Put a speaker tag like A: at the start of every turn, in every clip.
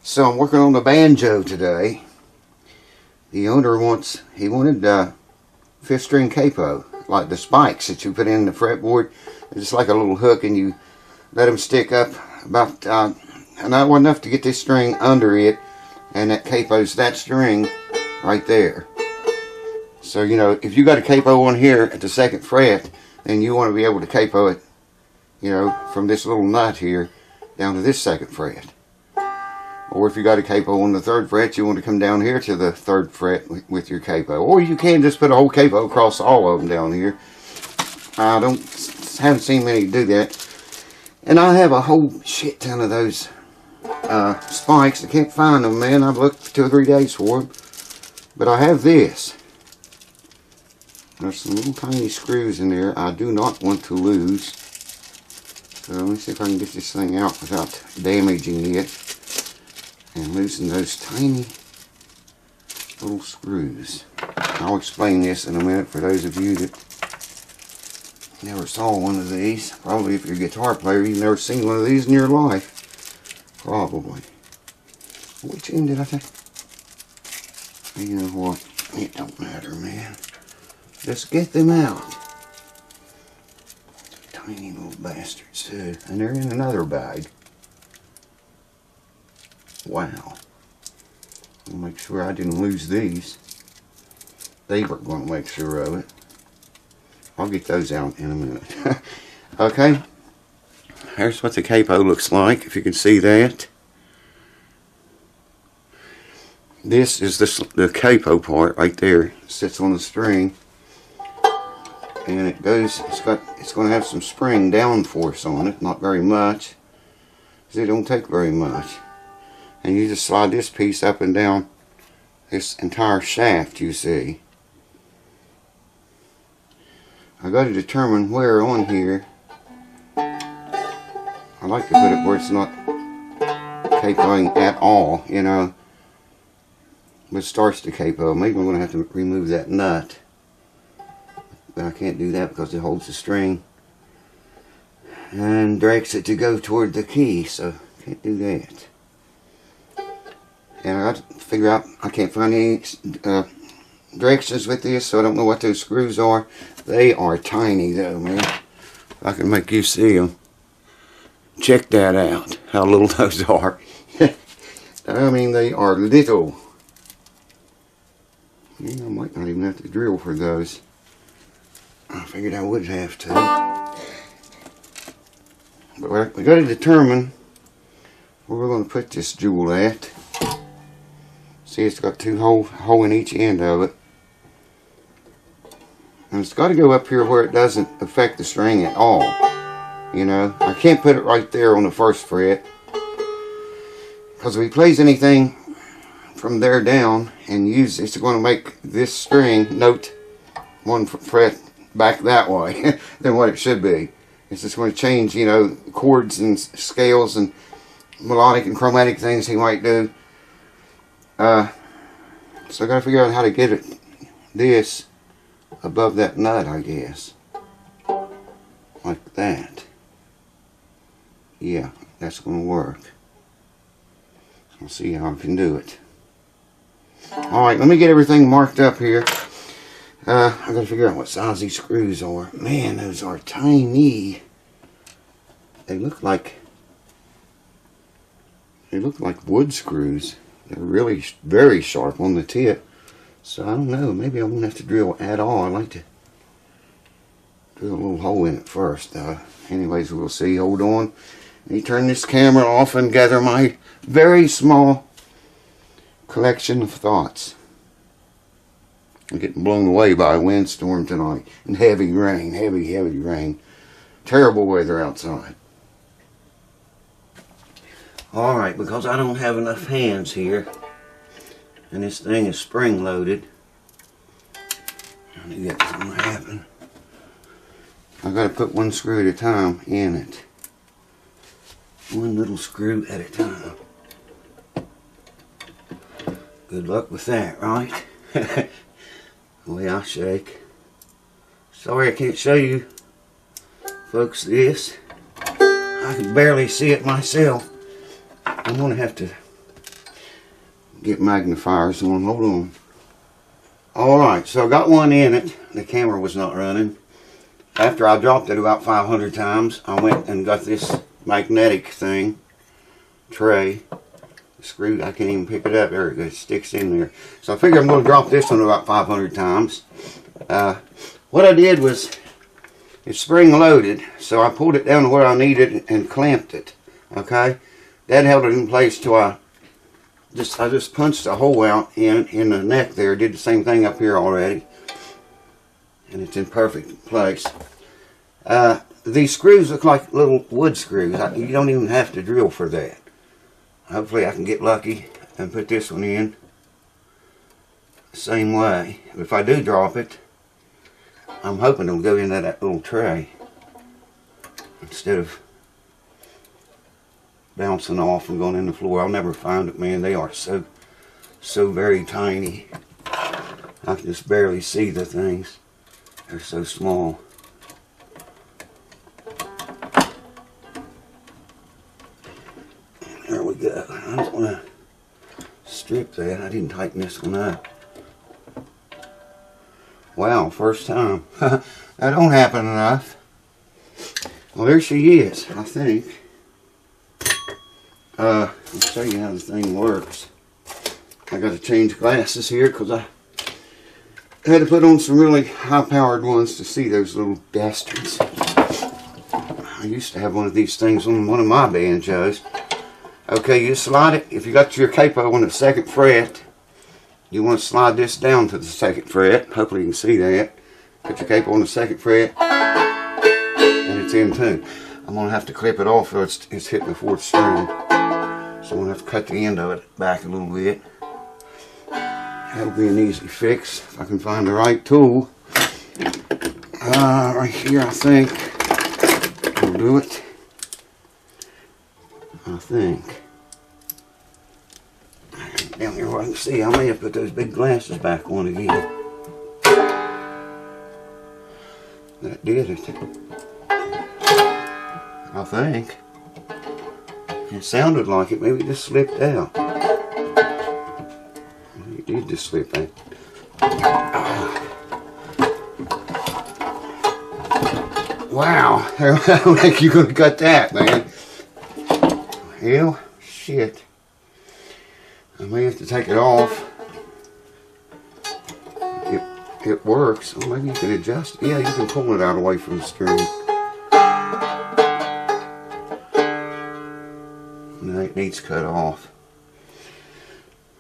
A: So I'm working on the banjo today. The owner wanted 5th string capo, like the spikes that you put in the fretboard. It's just like a little hook, and you let them stick up about not enough to get this string under it, and that capo's that string right there. So you know, if you got a capo on here at the 2nd fret, then you want to be able to capo it, you know, from this little nut here down to this 2nd fret. Or if you got a capo on the 3rd fret, you want to come down here to the 3rd fret with your capo. Or you can just put a whole capo across all of them down here. I haven't seen many do that. And I have a whole shit ton of those spikes. I can't find them, man. I've looked 2 or 3 days for them. But I have this. There's some little tiny screws in there I do not want to lose. So let me see if I can get this thing out without damaging it and losing those tiny little screws. I'll explain this in a minute for those of you that never saw one of these. Probably if you're a guitar player, you've never seen one of these in your life. Probably. Which end did I take? You know what? It don't matter, man. Just get them out. Tiny little bastards too. And they're in another bag. Wow. I'll make sure I didn't lose these. They were going to make sure of it. I'll get those out in a minute. Okay. Here's what the capo looks like, if you can see that. This is the capo part right there. It sits on the string. And it goes, it's going to have some spring down force on it, not very much. Because it don't take very much. And you just slide this piece up and down this entire shaft, you see. I got to determine where on here. I like to put it where it's not capoing at all, you know. But it starts to capo. Maybe I'm going to have to remove that nut. But I can't do that because it holds the string and directs it to go toward the key, so can't do that. And I got to figure out, I can't find any directions with this, so I don't know what those screws are. They are tiny though, man. If I can make you see them. Check that out, how little those are. I mean, they are little. Yeah, I might not even have to drill for those. I figured I would have to. But we got to determine where we're going to put this jewel at. See, it's got 2 holes in each end of it. And it's got to go up here where it doesn't affect the string at all. You know, I can't put it right there on the 1st fret. Because if he plays anything from there down and use it's going to make this string note 1 fret back that way than what it should be. It's just going to change, you know, chords and scales and melodic and chromatic things he might do. So I got to figure out how to get this above that nut, I guess. Like that. Yeah, that's going to work. I'll see how I can do it. Alright, let me get everything marked up here. I got to figure out what size these screws are. Man, those are tiny. They look like wood screws. They're really very sharp on the tip. So I don't know, maybe I won't have to drill at all. I'd like to drill a little hole in it first. Anyways, we'll see. Hold on. Let me turn this camera off and gather my very small collection of thoughts. I'm getting blown away by a windstorm tonight. And heavy rain, heavy rain. Terrible weather outside. Alright, because I don't have enough hands here, and this thing is spring loaded, I knew that was going to happen. I've got to put 1 screw at a time in it. 1 little screw at a time. Good luck with that, right? The way I shake. Sorry I can't show you folks this. I can barely see it myself. I'm going to have to Get magnifiers on. Hold on. Alright, so I got one in it. The camera was not running. After I dropped it about 500 times, I went and got this magnetic thing, tray. Screwed, I can't even pick it up. There it goes, sticks in there. So I figure I'm going to drop this one about 500 times. What I did was, it's spring loaded, so I pulled it down to where I needed and clamped it. Okay, that held it in place till I just punched a hole out in the neck there. Did the same thing up here already, and it's in perfect place. These screws look like little wood screws. You don't even have to drill for that. Hopefully I can get lucky and put this one in the same way. If I do drop it, I'm hoping it'll go into that little tray instead of bouncing off and going in the floor. I'll never find it, man. They are so very tiny. I can just barely see the things. They're so small. There we go. I don't want to strip that. I didn't tighten this one up. Wow, first time. That don't happen enough. Well, there she is, I think. I'll show you how the thing works. I got to change glasses here because I had to put on some really high-powered ones to see those little bastards. I used to have one of these things on one of my banjos. Okay, you slide it. If you got your capo on the 2nd fret, you want to slide this down to the 2nd fret. Hopefully you can see that. Put your capo on the 2nd fret, and it's in tune. I'm going to have to clip it off or it's hitting the 4th string. So I'm going to have to cut the end of it back a little bit. That'll be an easy fix if I can find the right tool. Right here, I think I'll do it. I think. Down here where I can see, I may have put those big glasses back on again. That did it. I think. It sounded like it. Maybe it just slipped out. It did just slip out. Wow. I don't think you're going to cut that, man. Hell, shit. I may have to take it off. It works. Oh, maybe you can adjust it. Yeah, you can pull it out away from the string. No, it needs cut off.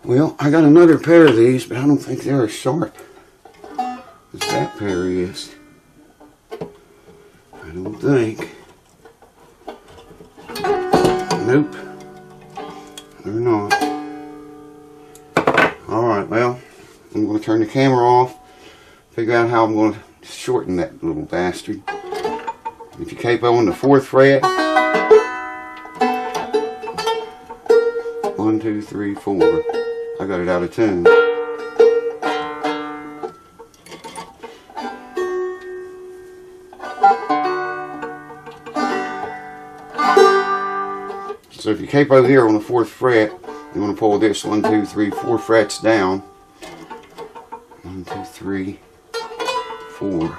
A: Well, I got another pair of these, but I don't think they're as sharp as that pair is. I don't think. Nope. They're not. Alright, well, I'm going to turn the camera off. Figure out how I'm going to shorten that little bastard. Get your capo on the 4th fret. 1, 2, 3, 4. I got it out of tune. So if you capo here on the 4th fret, you want to pull this 1, 2, 3, 4 frets down. 1, 2, 3, 4.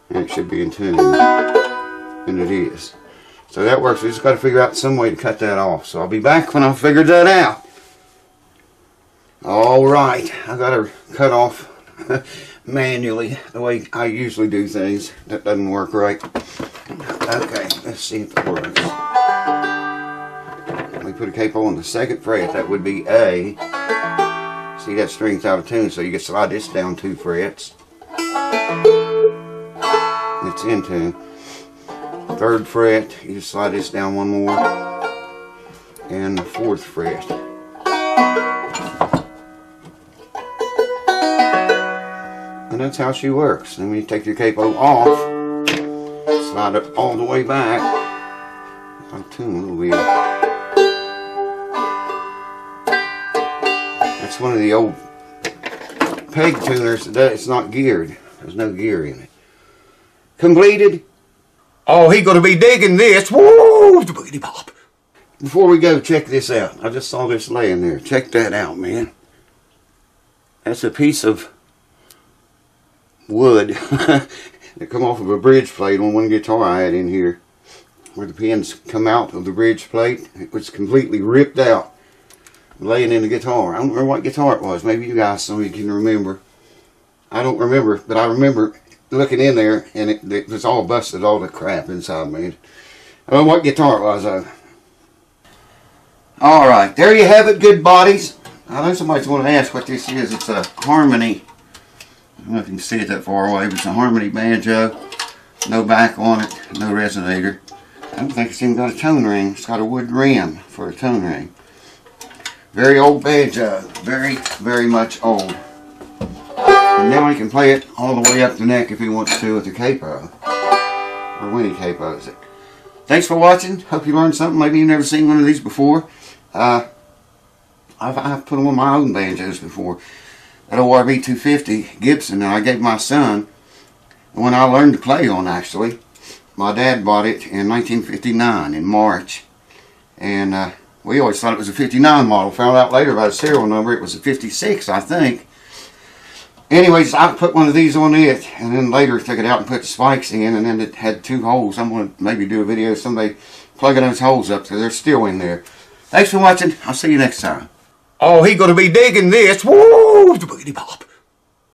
A: And it should be in tune. And it is. So that works. We just got to figure out some way to cut that off. So I'll be back when I've figured that out. Alright, I got to cut off manually the way I usually do things. That doesn't work right. Okay, let's see if it works. We put a capo on the 2nd fret. That would be A. See, that string's out of tune, so you can slide this down 2 frets. It's in tune. 3rd fret, you just slide this down 1 more. And the 4th fret. And that's how she works. Then when you take your capo off, slide it all the way back. Out of tune a little bit. That's one of the old peg tuners that it's not geared. There's no gear in it. Completed. Oh, he's going to be digging this. Woo! before we go, check this out. I just saw this laying there. Check that out, man. That's a piece of wood that come off of a bridge plate on one guitar I had in here, where the pins come out of the bridge plate. It was completely ripped out, laying in the guitar. I don't remember what guitar it was. Maybe you guys, some of you can remember. I don't remember, but I remember looking in there, and it was all busted, all the crap inside, man. I don't know what guitar it was, though. Alright, there you have it, good bodies. I know somebody's going to ask what this is. It's a Harmony. I don't know if you can see it that far away, but it's a Harmony banjo. No back on it, no resonator. I don't think it's even got a tone ring. It's got a wood rim for a tone ring. Very old banjo. Very, very much old. And now he can play it all the way up the neck if he wants to with the capo. Or when he capos it. Thanks for watching. Hope you learned something. Maybe you've never seen one of these before. I've put them on my own banjos before. That ORB 250 Gibson that I gave my son. When I learned to play on, actually. My dad bought it in 1959 in March. And we always thought it was a 59 model. Found out later by the serial number it was a 56, I think. Anyways, I put one of these on it, and then later took it out and put the spikes in, and then it had 2 holes. I'm going to maybe do a video of somebody plugging those holes up so they're still in there. Thanks for watching. I'll see you next time. Oh, he's going to be digging this. Woo! The boogity bop.